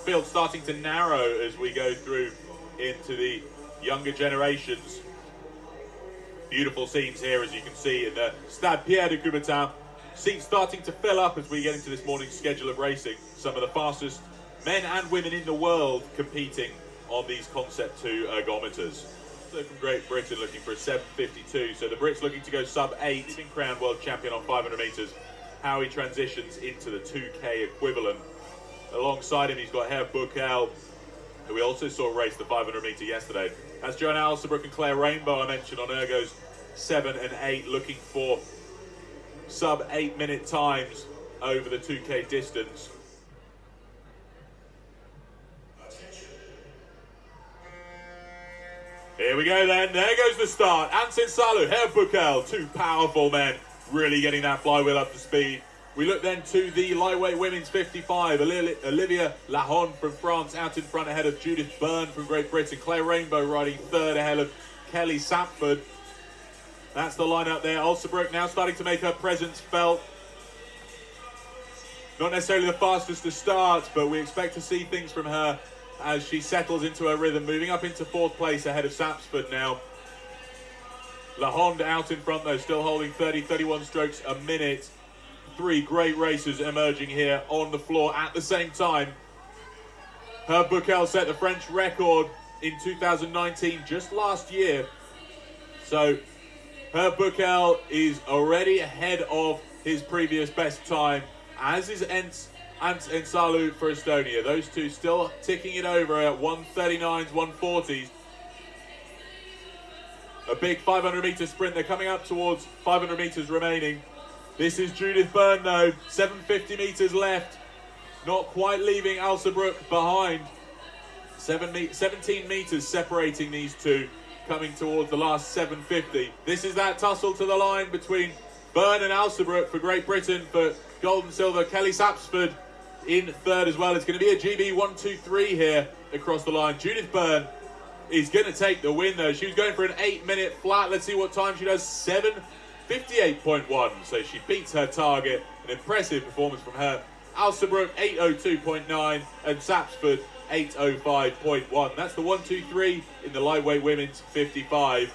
field starting to narrow as we go through into the younger generations. Beautiful scenes here, as you can see, in the Stade Pierre de Coubertin. Seats starting to fill up as we get into this morning's schedule of racing. Some of the fastest men and women in the world competing on these Concept 2 ergometers. So from Great Britain looking for a 7.52. So the Brits looking to go sub-8. Crowned world champion on 500 metres. How he transitions into the 2K equivalent. Alongside him, he's got Herr Buchel, who we also saw race the 500 metre yesterday. That's Joanna Alsterbrook and Claire Rainbow, I mentioned, on ergos 7 and 8, looking for sub 8 minute times over the 2K distance. Here we go then, there goes the start. Ansin Salou, Herr Buchel, two powerful men, really getting that flywheel up to speed. We look then to the lightweight women's 55. Olivia Lahon from France out in front ahead of Judith Byrne from Great Britain. Claire Rainbow riding third ahead of Kelly Sapsford. That's the lineup there. Alsterbrook now starting to make her presence felt. Not necessarily the fastest to start, but we expect to see things from her as she settles into her rhythm. Moving up into fourth place ahead of Sapsford now. Lahonde out in front though, still holding 30-31 strokes a minute. Three great racers emerging here on the floor at the same time. Herr Buchel set the French record in 2019, just last year. So Herr Buchel is already ahead of his previous best time, as is Ants Salou for Estonia. Those two still ticking it over at 139s, 140s. A big 500 metre sprint. They're coming up towards 500 metres remaining. This is Judith Byrne though, 750 metres left. Not quite leaving Alsterbrook behind. 17 metres separating these two, coming towards the last 750. This is that tussle to the line between Byrne and Alsterbrook for Great Britain. For gold and silver, Kelly Sapsford in third as well. It's going to be a GB 1-2-3 here across the line. Judith Byrne is going to take the win though. She was going for an 8-minute flat. Let's see what time she does. 7:58.1, so she beats her target. An impressive performance from her. Alsterbrook 8:02.9 and Sapsford 8:05.1. That's the 1-2-3 in the lightweight women's 55.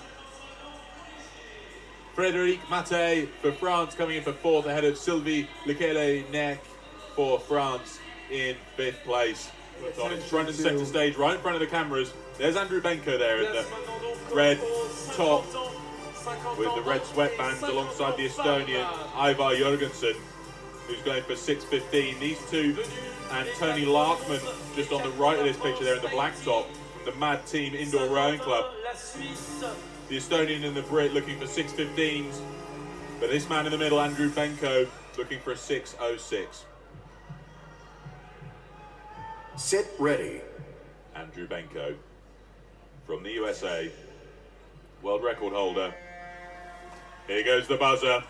Frédéric Mattei for France coming in for fourth ahead of Sylvie Lekele-Nek for France in fifth place. On in front and centre stage, right in front of the cameras. There's Andrew Benko there in the red top with the red sweatbands alongside the Estonian Ivar Jørgensen, who's going for 6:15. These two and Tony Larkman just on the right of this picture there in the black top from the Mad Team Indoor Rowing Club. The Estonian and the Brit looking for 6:15s, but this man in the middle, Andrew Benko, looking for a 6:06. Sit ready. Andrew Benko from the USA, world record holder. Here goes the buzzer.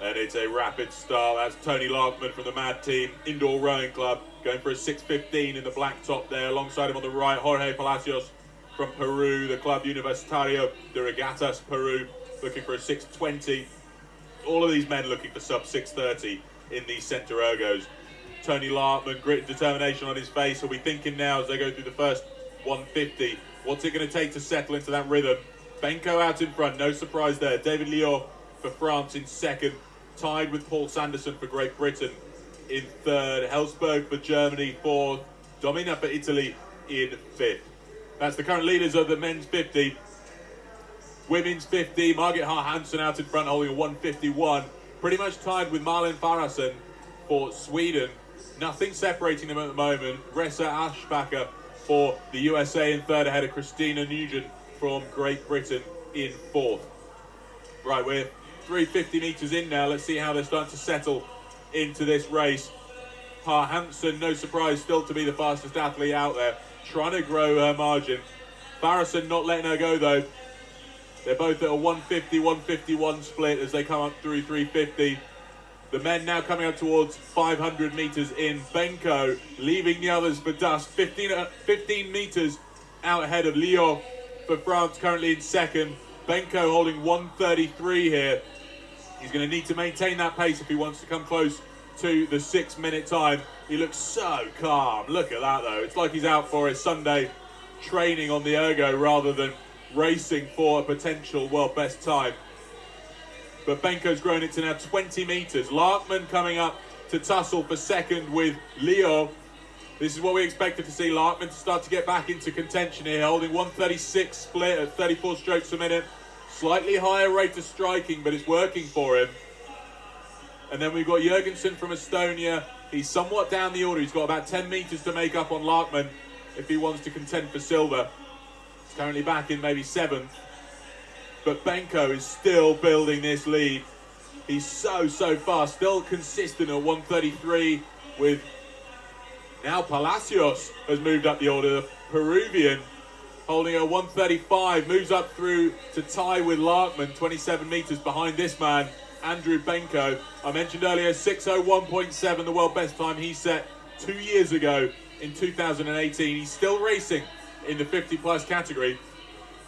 And it's a rapid start. That's Tony Larkman from the Mad Team Indoor Rowing Club, going for a 6:15 in the black top there. Alongside him on the right, Jorge Palacios from Peru, the Club Universitario de Regatas Peru, looking for a 6:20. All of these men looking for sub 6:30 in these centre ergos. Tony Larkman, grit and determination on his face. He'll be thinking now as they go through the first 150. What's it going to take to settle into that rhythm? Benko out in front, no surprise there. David Liot for France in second, tied with Paul Sanderson for Great Britain in third. Helsberg for Germany fourth. Domina for Italy in fifth. That's the current leaders of the men's 50. Women's 50, Margit Hansen out in front holding a 151. Pretty much tied with Malin Farason for Sweden. Nothing separating them at the moment. Ressa Aschbacher for the USA in third ahead of Christina Nugent from Great Britain in fourth. Right, we're 350 metres in now. Let's see how they're starting to settle into this race. Har Hansen, no surprise, still to be the fastest athlete out there, trying to grow her margin. Farason not letting her go though. They're both at a 150-151 split as they come up through 350. The men now coming up towards 500 metres in. Benko leaving the others for dust. 15 metres out ahead of Lyon for France, currently in second. Benko holding 133 here. He's going to need to maintain that pace if he wants to come close to the 6-minute time. He looks so calm. Look at that, though. It's like he's out for his Sunday training on the ergo rather than racing for a potential world best time. But Benko's grown it to now 20 metres. Larkman coming up to tussle for second with Leo. This is what we expected to see. Larkman to start to get back into contention here, holding 136 split at 34 strokes a minute. Slightly higher rate of striking, but it's working for him. And then we've got Jurgensen from Estonia. He's somewhat down the order. He's got about 10 metres to make up on Larkman if he wants to contend for silver. He's currently back in maybe 7th. But Benko is still building this lead. He's so fast. Still consistent at 133 with... Now Palacios has moved up the order. The Peruvian holding a 135. Moves up through to tie with Larkman. 27 metres behind this man, Andrew Benko. I mentioned earlier 6:01.7, the world best time he set 2 years ago in 2018. He's still racing in the 50-plus category.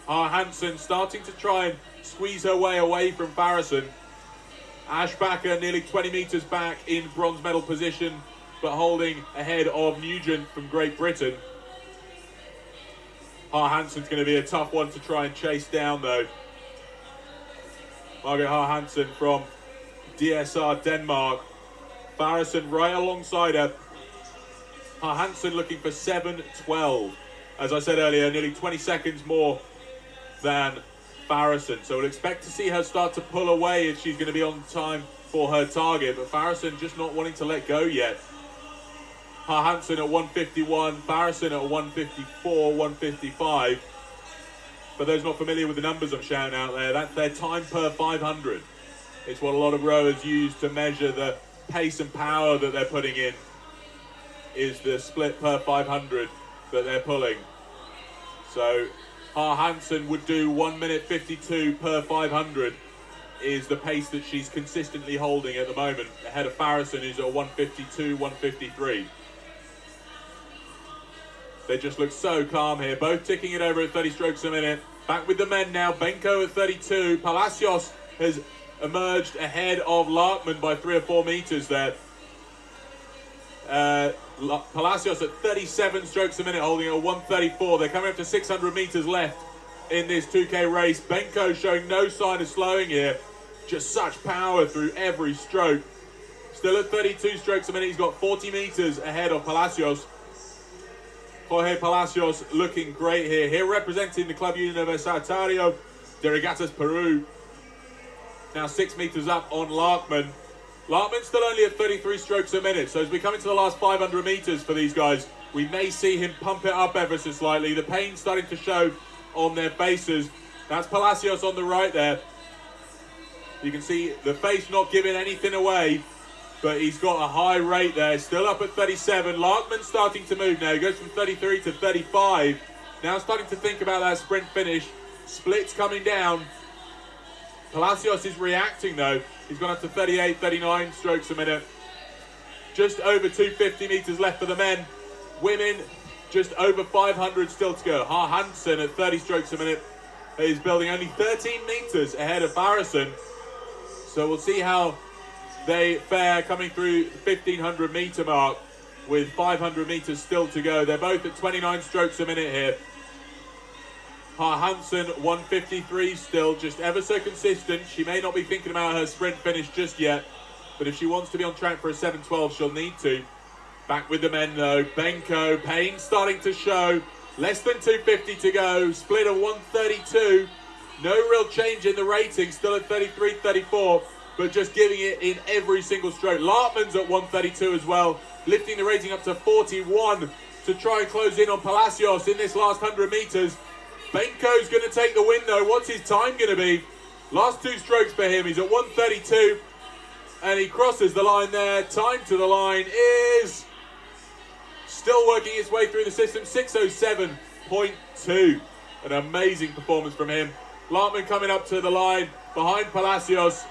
Hansen starting to try and squeeze her way away from Farrison. Ashbacher nearly 20 metres back in bronze medal position, but holding ahead of Nugent from Great Britain. Hansen's going to be a tough one to try and chase down, though. Margaret Hansen from DSR Denmark. Farrison right alongside her. Hansen looking for 7:12. As I said earlier, nearly 20 seconds more than Farrison. So we'll expect to see her start to pull away if she's going to be on time for her target. But Farrison just not wanting to let go yet. Hansen at 151, Farrison at 154, 155. For those not familiar with the numbers I'm shouting out there, that's their time per 500. It's what a lot of rowers use to measure the pace and power that they're putting in, is the split per 500 that they're pulling. So Hansen would do 1 minute 52 per 500 is the pace that she's consistently holding at the moment, ahead of Farrison, who's at 152, 153. They just look so calm here, both ticking it over at 30 strokes a minute. Back with the men now, Benko at 32. Palacios has emerged ahead of Larkman by 3 or 4 metres there. Palacios at 37 strokes a minute, holding at 134. They're coming up to 600 metres left in this 2K race. Benko showing no sign of slowing here. Just such power through every stroke. Still at 32 strokes a minute. He's got 40 metres ahead of Palacios. Jorge Palacios looking great here. Here representing the Club Universitario de Regatas Peru. Now 6 metres up on Larkman. Larkman's still only at 33 strokes a minute. So as we come into the last 500 metres for these guys, we may see him pump it up ever so slightly. The pain starting to show on their faces. That's Palacios on the right there. You can see the face not giving anything away, but he's got a high rate there. Still up at 37. Larkman starting to move now. He goes from 33 to 35. Now starting to think about that sprint finish. Splits coming down. Palacios is reacting though. He's gone up to 38, 39 strokes a minute. Just over 250 metres left for the men. Women, just over 500 still to go. Hansen at 30 strokes a minute is building only 13 metres ahead of Farrison. So we'll see how they fare coming through the 1500 metre mark with 500 metres still to go. They're both at 29 strokes a minute here. Hansen 153 still, just ever so consistent. She may not be thinking about her sprint finish just yet, but if she wants to be on track for a 7:12, she'll need to. Back with the men though. Benko, pain starting to show. Less than 250 to go. Split of 132. No real change in the rating. Still at 33, 34. But just giving it in every single stroke. Larkman's at 132 as well. Lifting the rating up to 41 to try and close in on Palacios in this last 100 metres. Benko's going to take the win though. What's his time going to be? Last 2 strokes for him. He's at 132. And he crosses the line there. Time to the line is... still working his way through the system. 6:07.2. An amazing performance from him. Larkman coming up to the line behind Palacios.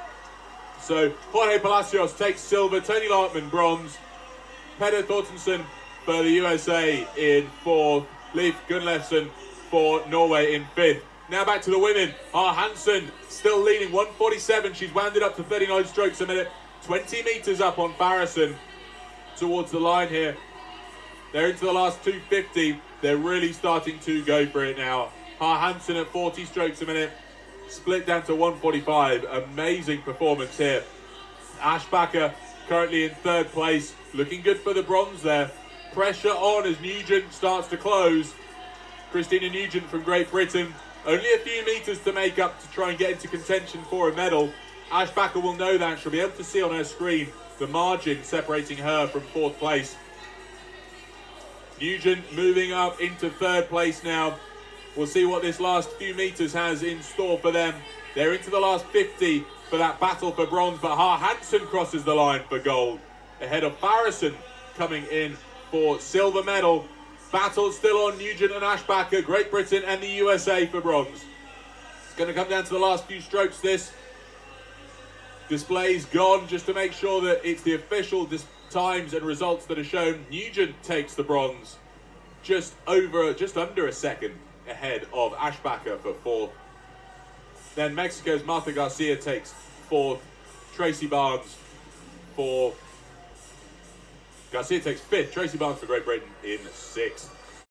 So Jorge Palacios takes silver. Tony Larkman bronze. Peder Thorstensen for the USA in 4th. Leif Gunnlefsen for Norway in 5th. Now back to the women. Hansen still leading, 147. She's wound it up to 39 strokes a minute. 20 metres up on Farrison towards the line here. They're into the last 250. They're really starting to go for it now. Hansen at 40 strokes a minute. Split down to 145. Amazing performance here. Ashbacher currently in third place. Looking good for the bronze there. Pressure on as Nugent starts to close. Christina Nugent from Great Britain. Only a few metres to make up to try and get into contention for a medal. Ashbacher will know that. She'll be able to see on her screen the margin separating her from fourth place. Nugent moving up into third place now. We'll see what this last few metres has in store for them. They're into the last 50 for that battle for bronze, but Hansen crosses the line for gold. Ahead of Farrison coming in for silver medal. Battle still on Nugent and Ashbacher, Great Britain and the USA for bronze. It's going to come down to the last few strokes. This display's gone just to make sure that it's the official times and results that are shown. Nugent takes the bronze, just under a second ahead of Ashbacher for fourth. Then Mexico's Martha Garcia takes fourth. Tracy Barnes for Garcia takes fifth. Tracy Barnes for Great Britain in sixth.